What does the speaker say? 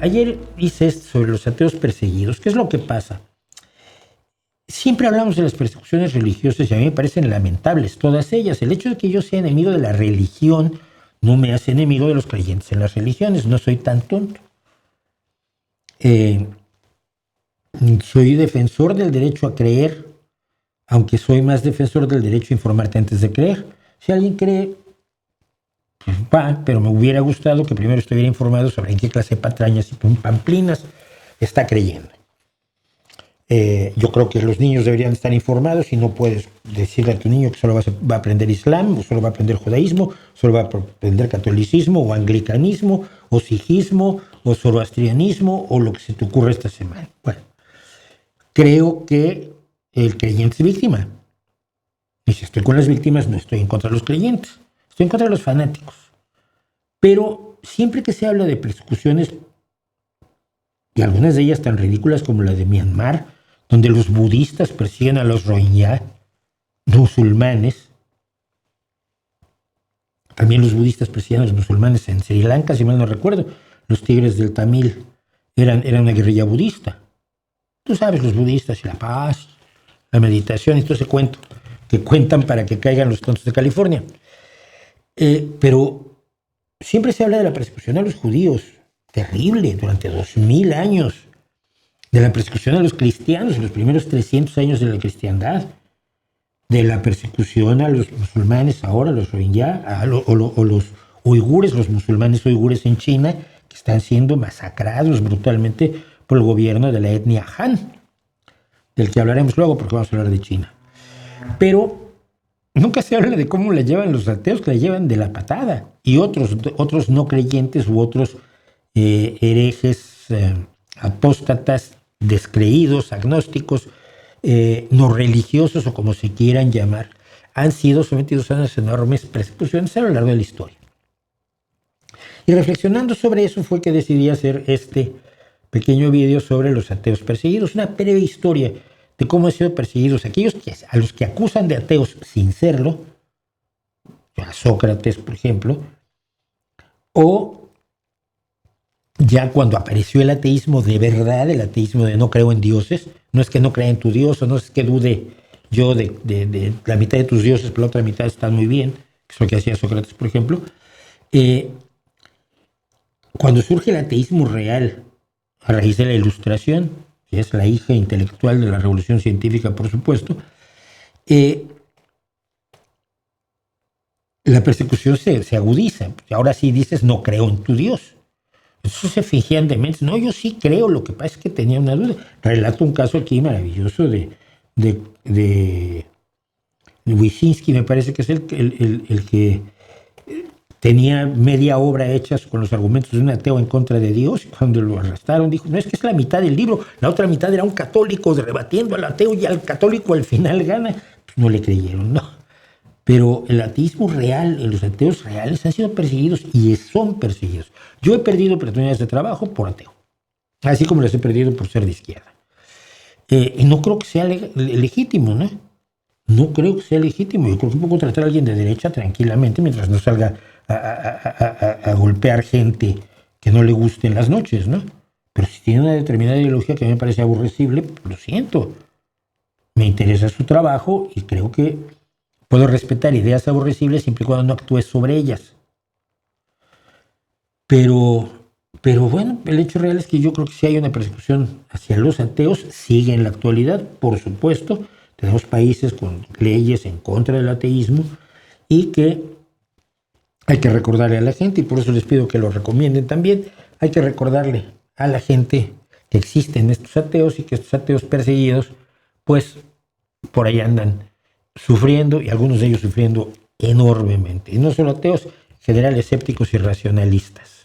ayer hice esto sobre los ateos perseguidos. ¿Qué es lo que pasa? Siempre hablamos de las persecuciones religiosas y a mí me parecen lamentables todas ellas. El hecho de que yo sea enemigo de la religión no me hace enemigo de los creyentes en las religiones. No soy tan tonto. Soy defensor del derecho a creer, aunque soy más defensor del derecho a informarte antes de creer. Si alguien cree, pues va, pero me hubiera gustado que primero estuviera informado sobre en qué clase de patrañas y pamplinas está creyendo. Yo creo que los niños deberían estar informados y no puedes decirle a tu niño que solo va a aprender islam, o solo va a aprender judaísmo, solo va a aprender catolicismo, o anglicanismo, o sijismo, o zoroastrianismo, o lo que se te ocurra esta semana. Bueno, creo que el creyente es víctima. Y si estoy con las víctimas, no estoy en contra de los creyentes, estoy en contra de los fanáticos. Pero siempre que se habla de persecuciones, y algunas de ellas tan ridículas como la de Myanmar, donde los budistas persiguen a los Rohingya, musulmanes. También los budistas persiguen a los musulmanes en Sri Lanka, si mal no recuerdo. Los tigres del Tamil eran una guerrilla budista. Tú sabes, los budistas y la paz, la meditación y todo ese cuento que cuentan para que caigan los tontos de California. Pero siempre se habla de la persecución a los judíos, terrible, durante 2000 años. De la persecución a los cristianos en los primeros 300 años de la cristiandad, de la persecución a los musulmanes ahora, los Rohingya, o los uigures, los musulmanes uigures en China, que están siendo masacrados brutalmente por el gobierno de la etnia Han, del que hablaremos luego porque vamos a hablar de China. Pero nunca se habla de cómo la llevan los ateos, que la llevan de la patada, y otros no creyentes u otros herejes, apóstatas, descreídos, agnósticos, no religiosos o como se quieran llamar, han sido sometidos a unas enormes persecuciones a lo largo de la historia. Y reflexionando sobre eso fue que decidí hacer este pequeño video sobre los ateos perseguidos, una breve historia de cómo han sido perseguidos aquellos a los que acusan de ateos sin serlo, a Sócrates, por ejemplo, o ya cuando apareció el ateísmo de verdad, el ateísmo de no creo en dioses, no es que no crea en tu Dios, o no es que dude yo de la mitad de tus dioses, pero la otra mitad está muy bien, que es lo que hacía Sócrates, por ejemplo. Cuando surge el ateísmo real, a raíz de la Ilustración, que es la hija intelectual de la Revolución Científica, por supuesto, la persecución se agudiza. Ahora sí dices, no creo en tu Dios. Eso se fingían dementes. No, yo sí creo, lo que pasa es que tenía una duda. Relato un caso aquí maravilloso de Wyszynski, me parece que es el que tenía media obra hecha con los argumentos de un ateo en contra de Dios. Cuando lo arrestaron dijo, no, es que es la mitad del libro, la otra mitad era un católico rebatiendo al ateo y al católico al final gana. Pues no le creyeron, no. Pero el ateísmo real, los ateos reales han sido perseguidos y son perseguidos. Yo he perdido oportunidades de trabajo por ateo, así como las he perdido por ser de izquierda. Y no creo que sea legítimo, ¿no? No creo que sea legítimo. Yo creo que puedo contratar a alguien de derecha tranquilamente mientras no salga a golpear gente que no le guste en las noches, ¿no? Pero si tiene una determinada ideología que a mí me parece aborrecible, lo siento. Me interesa su trabajo y creo que puedo respetar ideas aborrecibles siempre y cuando no actúe sobre ellas. Pero bueno, el hecho real es que yo creo que sí hay una persecución hacia los ateos, sigue en la actualidad, por supuesto. Tenemos países con leyes en contra del ateísmo y que hay que recordarle a la gente, y por eso les pido que lo recomienden también, hay que recordarle a la gente que existen estos ateos y que estos ateos perseguidos, pues por ahí andan sufriendo, y algunos de ellos sufriendo enormemente. Y no solo ateos, en general escépticos y racionalistas.